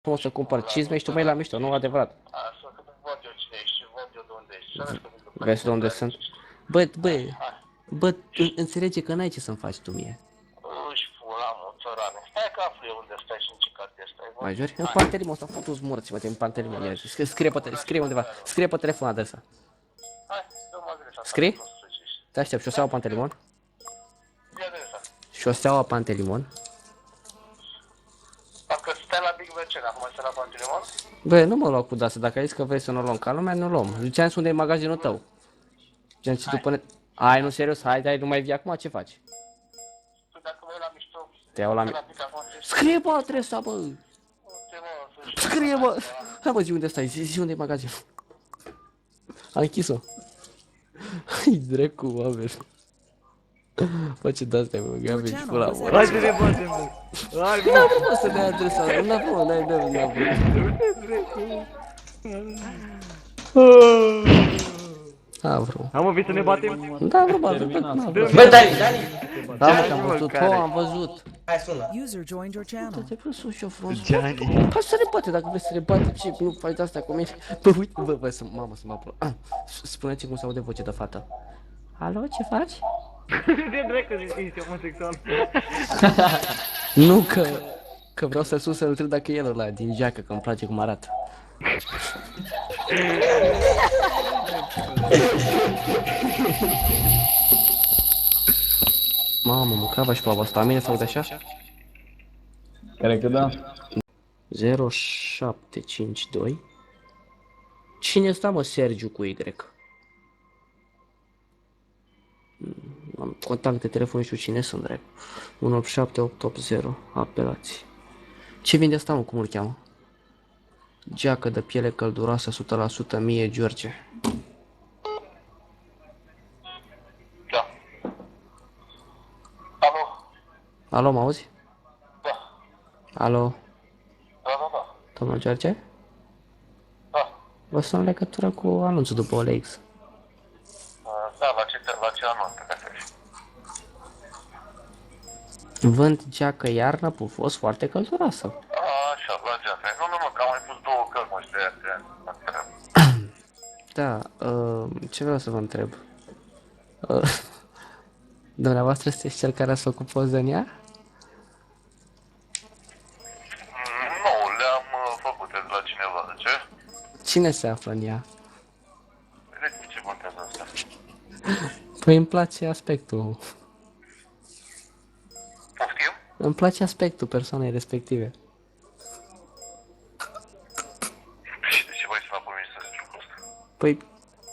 Cum să cumpăr cizme și tu mai la mișto, nu adevărat. Așa că văd eu cine ești și văd eu de unde ești. Vezi de unde sunt? Bă, înțelege că n-ai ce să-mi faci tu mie. Își pula, mă, țărane. Hai că aflu eu unde stai și în ce carte stai, bă. Mai juri? În Pantelimon ăsta, futu-ți morți, mă, în Pantelimon. Scrie undeva, scrie pe telefon adresa. Hai, dă-mă adresa. Scrii? Te aștept, șoseaua Pantelimon. Zi adresa. Șoseaua Pantelimon. Dacă stai la Big Merchant, acum stai la Pantelimon? Bă, nu mă lua cu dasă, dacă ai zis că vrei să nu o luăm ca lumea, nu luăm. Ziceam unde e magazinul tău. Gen, și după ne... Ai, nu serios, hai, nu mai vii acum, ce faci? Tu dacă vrei la mișto, Te iau la mine. Scrie, bă, adresa, bă! Scrie, bă! Hai, bă, zi unde stai, zi unde e magazinul. Am închis-o. Hai, dracu, oameni. Bă, ce de-astea, bă, Gabi, și pula, bă. Hai să ne batem, bă. Hai, bă. N-am vrut să dai adresa, n-am vrut. Am mă, vii să ne batem? Da, probabil, n-am vrut. Bă, Dani! Da, am văzut, am văzut. Hai, sună. User joined your channel. Te-ai pus sus și-o frumos. Gianni. Hai să ne bate, dacă vrei să ne bate, ce, nu faci de-astea cu mine. Bă, uite, bă, mamă, să mă apă. Spune-ți cum se aude voce de fată. Alo, ce faci? De dracu zici că ești homosexual. Nu, că vreau să sun să-l întreb dacă e el ăla din geacă, că îmi place cum arată. Mamă, mâncava și plava asta, mine s-aude așa? Cred că da. 0752. Cine sta, mă, Sergiu cu Y? Am contact de telefon, nu știu cine sunt, drept. 187880, apelați. Ce vinde asta, mă, cum îl cheamă? Geacă de piele călduroasă, 100% mie, George. Da. Alo? Alo, mă auzi? Da. Alo, Da. domnul George? Da. Vă sunt în legătură cu anunțul după OLX. Da, la ce anunț te referi? Vând geacă iarnă pufos foarte călduroasă. Așa, la geacă. Nu, că am mai pus două călmăși de astea. Da, ce vreau să vă întreb? Dumneavoastră sunteți cel care să ocupă în ea? Nu, le-am făcut la cineva, de ce? Cine se află în ea? De ce contează asta? Păi îmi place aspectul. Poftim? Îmi place aspectul persoanei respective. Și de ce voi să mă să zici lucrul ăsta? Păi,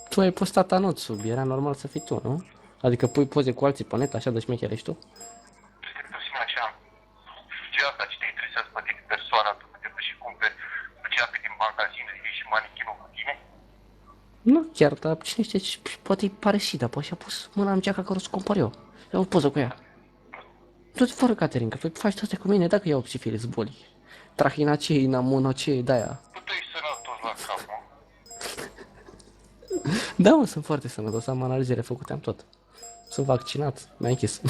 tu ai postat anunțul, era normal să fii tu, nu? Adică pui poze cu alții pe net, așa de șmecher ești tu? Este că ți așa. Geaca ce te interesează pe tine, persoana, tu te duci și cumperi geacă din magazin, și manichinul cu tine? Nu chiar, dar cine știe, poate îi pare și, dar poate și-a pus mâna în geaca care o să cumpăr eu. Ia o poză cu ea. Tot fără Caterinca, faci toate cu mine, dacă iau psifilis, boli. Trahinacei, namonocei, de-aia. Tu ești sănătos la cap, mă. Da, mă, sunt foarte sănătos, am analizele făcute, am tot. Sunt vaccinat, mi-a închis.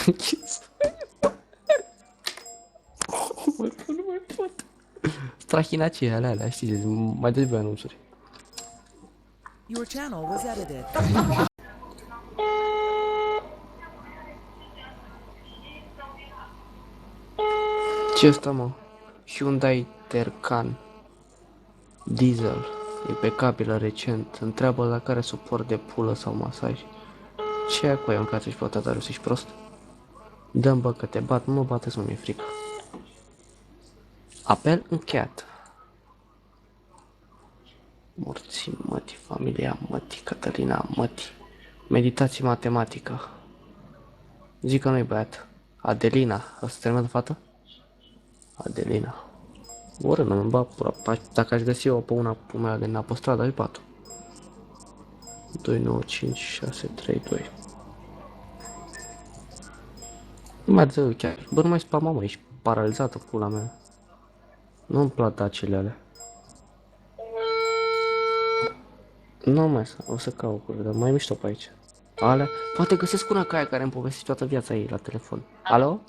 Nu mai pot. Trahinacei, alea, știi, mai dă-ți voi anunțuri. Your channel was edited. Ce ăsta, mă? Hyundai Tercan Diesel, impecabilă, recent. Întreabă la care suport de pulă sau masaj. Ce ai cu aia în casă și plătătariu, ești prost? Dă-mi, bă, că te bat, nu mă bateți, mă, mi-e frică. Apel încheiat. Morții mătii, familia mătii, Cătălina mătii. Meditații matematică. Zic că nu-i băiat. Adelina, o să termină de fată? Adelina. Oră, nu-mi bag pula. Dacă aș găsi eu pe una pe mea din apostradă, ai 4. 2, 9, 5, 6, 3, 2. Nu mai dă chiar. Bă, nu mai spama, mă, ești paralizată, pula mea. Nu-mi plac dacile alea. Nu mai o să caut cu dar mai mișto pe aici. Alea, poate găsesc una ca aia care îmi povesti toată viața ei la telefon. Alo?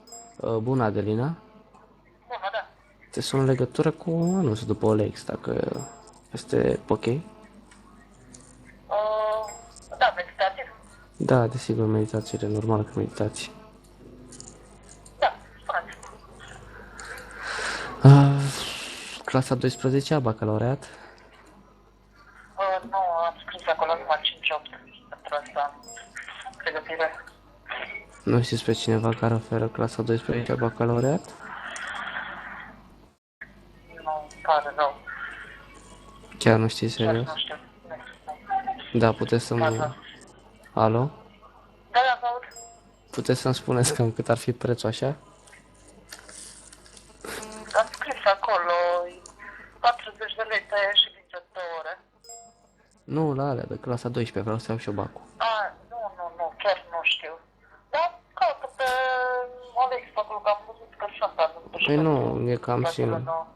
Bună, Adelina? Bună, da. Te sun în legătură cu anunțul după Olex, dacă este ok. Da, meditativ. Da, desigur, meditațiile, normal că meditații. Da, spuneți. Clasa 12-a, bacalaureat. Nu, am scris acolo numai 5-8 pentru asta. Pregătire. Nu știți pe cineva care oferă clasa 12-a bacalaureat? Nu, pare rău. Chiar nu știi Chiar serios? nu știu. Da, puteți să-mi... Alo? Da, da, vă aud. Puteți să-mi spuneți cam cât ar fi prețul așa? Am scris acolo 40 de lei pe ședință 2 ore. Nu, la alea de clasa 12, vreau să iau și eu bacul. Nu, chiar nu știu. Da, caută pe Alex, acolo că am văzut că și asta. Păi nu, e cam singur.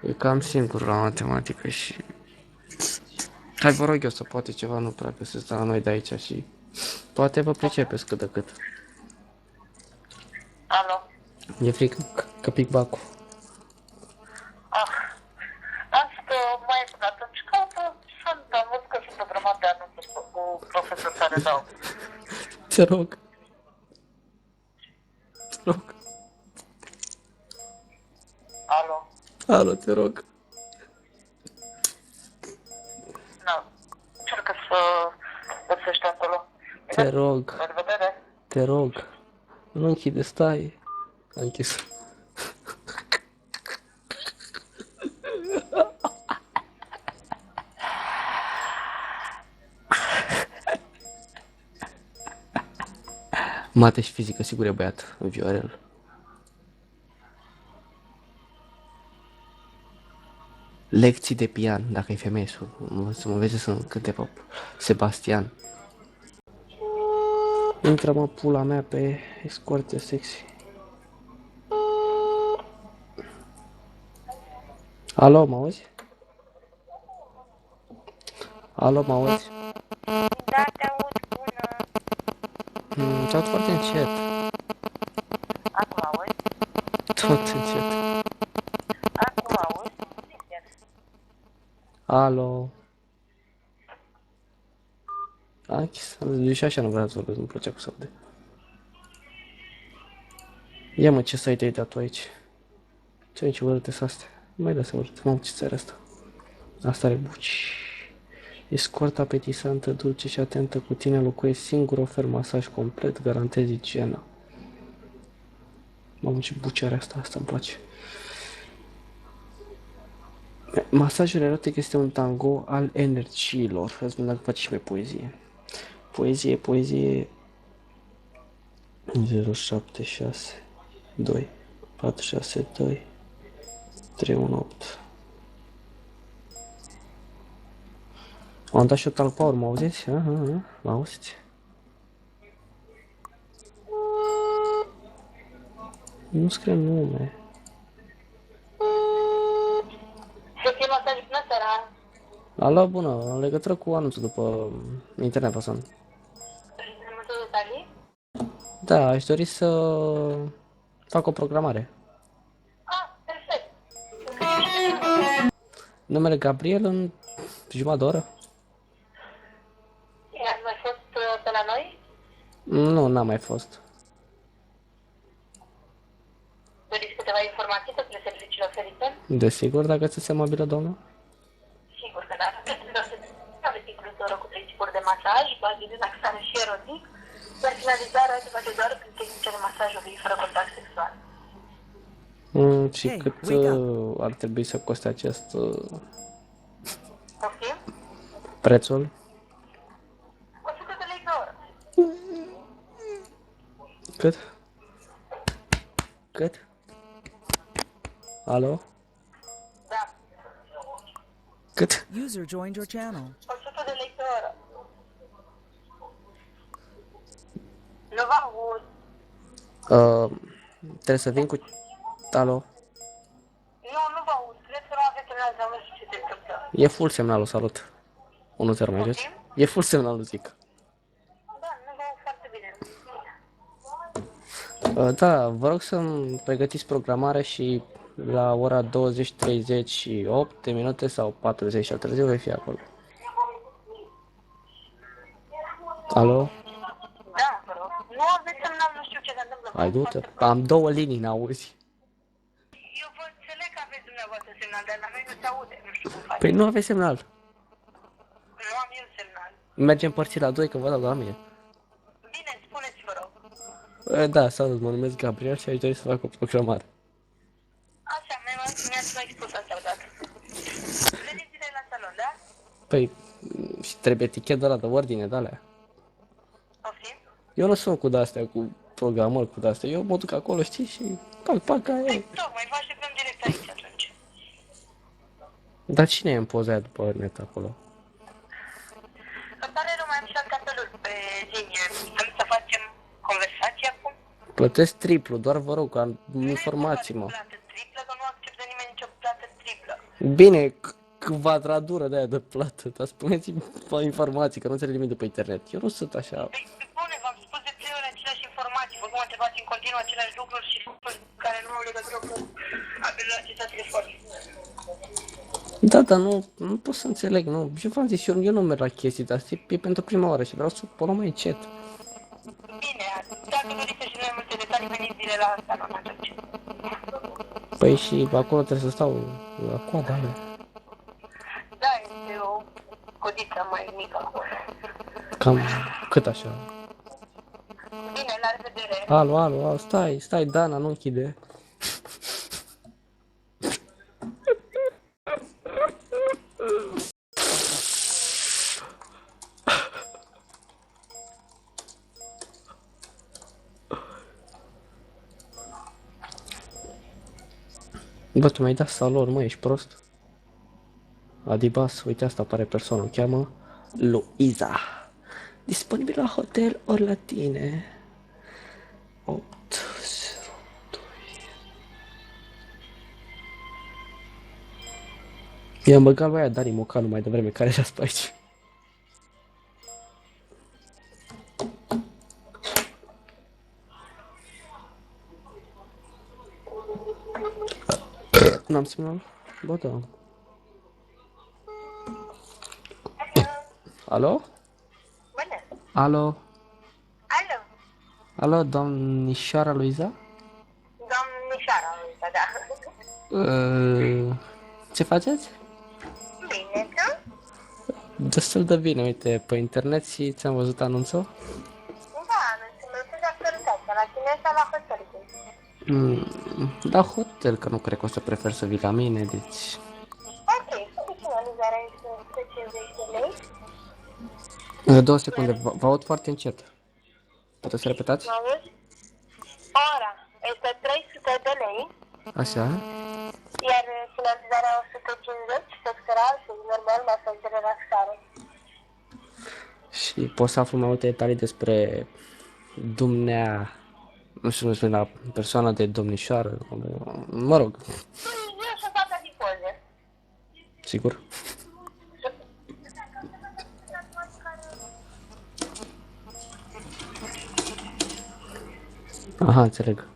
E cam singur la matematică și... Hai, vă rog eu să poate ceva, nu prea găsesc la noi de aici și... Poate vă pricepeți cât de cât. Alo? E frică că pic bacul. Asta mai până atunci caută, am văzut că sunt o grămadă de anunțuri cu profesori care dau. Te rog. Te rog. Alo? Alo, te rog. Nu, încercă să găsești acolo. Te rog. La revedere. Te rog. Nu închide, stai. A închis. Mate și fizică, sigur e băiat, Viorel. Lecții de pian, dacă e femeie, să mă vezi să cânte pe Sebastian. Intră, mă, pula mea pe escorte sexy. Alo, mă auzi? Alo, mă auzi? Da, te aud, bună. Te aud foarte încet. Acum auzi? Tot încet. Acum auzi? Sincer. Alo. A închis. Și așa nu vreau să vorbesc, nu-mi plăcea cu să aude. Ia mă, ce site ai dat tu aici? Ce aici urâte sunt astea? Nu mai da să urât, mamă, ce țară asta. Asta are buci. Escortă apetisantă, dulce și atentă cu tine locuiești singur, ofer masaj complet, garantezi igiena. Mamă, ce buci are asta, asta îmi place. Masajul erotic este un tango al energiilor. Îți spun dacă faci și pe poezie. Poezie 076 2 462 318. Am dat și o talk power, mă auziți? Mă auziți? Nu scrie nume. Să fie masaj până seara. Alo, bună, în legătură cu anunțul după internet, vă sun. În multe detalii? Da, aș dori să fac o programare. Perfect. Numele Gabriel în jumătate de oră? Ați mai fost pe la noi? Nu, n-am mai fost. Doriți câteva informații despre serviciile oferite? Desigur, dacă ți-e amabilă, doamnă. Sigur că da. Aveți inclus o oră cu 3 tipuri de masaj, bază de relaxare și erotic. La finalizare se face doar prin tehnice de masaj fără contact sexual. Și Hey, cât wake ar trebui să coste acest Poftim? prețul? 100 de lei pe oră. Cât? Cât? Alo? Da. Cât? User joined your channel. 100 de lei pe oră. Nu vă aud. Trebuie să vin cu... Alo? Nu vă aud. Cred că nu aveți semnal sau nu știu ce se întâmplă. E full semnalul, salut. 1-0 mai jos. E full semnalul, zic. Da, nu vă aud foarte bine. Da, vă rog să-mi pregătiți programarea și la ora 20:38 de minute sau 40 și târziu vei fi acolo. Alo? Da, vă rog. Nu aveți semnal, nu știu ce se întâmplă. Hai, du-te. Am două linii, n-auzi. Eu vă înțeleg că aveți dumneavoastră semnal, dar la noi nu se aude. Nu știu cum faceți. Păi nu aveți semnal. Nu am eu semnal. Mergem împărțit la 2 că vă dau la mine. Bine, spuneți, vă rog. Da, salut, mă numesc Gabriel și aș dori să fac o programare. Așa, mi-ați mai spus asta odată. Veniți la salon, da? Păi, și trebuie etichetă ăla de ordine, de alea. Poftim? Eu nu sunt cu de-astea, cu programări, cu de-astea. Eu mă duc acolo, știi, și pac, aia e. Tocmai, vă așteptăm direct aici atunci. Dar cine e în poza aia după net acolo? Îmi pare rău, mai am 7 apeluri pe linie. Vrem să facem conversație acum? Plătesc triplu, doar vă rog, informați-mă. Plată triplă, că nu acceptă nimeni nicio plată triplă. Bine, quadradură de aia de plată, dar spuneți-mi informații, că nu înțeleg nimic de pe internet. Eu nu sunt așa. Păi, bune, v-am spus de 3 ori aceleași informații. Vă mă întrebați în continuu aceleași lucruri și lucruri care nu au legătură cu apelul acesta telefon. Da, dar nu pot să înțeleg, nu. Eu v-am zis, eu nu merg la chestii de astea, e pentru prima oară și vreau să o luăm mai încet. Bine, dacă doriți să știți mai multe detalii, veniți direct la salon atunci. Păi și acolo trebuie să stau la coada aia. Da, este o codiță mai mică. Cam cât așa? Bine, la revedere. Alo, stai, Dana, nu închide. Bă, tu mi-ai dat salor, mă, ești prost? Adibas, uite, asta apare persoana, o cheamă Luiza. Disponibil la hotel ori la tine. 802. I-am băgat lui aia Dani Mocanu mai devreme, care era pe aici. N-am semnal? Bă, da. Alo? Bună. Alo? Alo, Alo, domnișoara Luiza? domnișoara, da. Ce faceți? Bine, tu? Destul de bine, uite, pe internet și ți-am văzut anunțul. Da, nu sunt de actualitate, la tine sau la hotel? La hotel, că nu cred că o să prefer să vii la mine, deci... Ok, finalizarea este 150 de lei. 2 secunde, vă aud foarte încet. Puteți să repetați? Mă auzi? Ora este 300 de lei, Așa. iar finalizarea 150, sexual și normal, masaj de relaxare. Și pot să aflu mai multe detalii despre nu știu cum spune, la persoana de domnișoară, mă rog, Eu sunt fata din poze. sigur. Aha, înțeleg.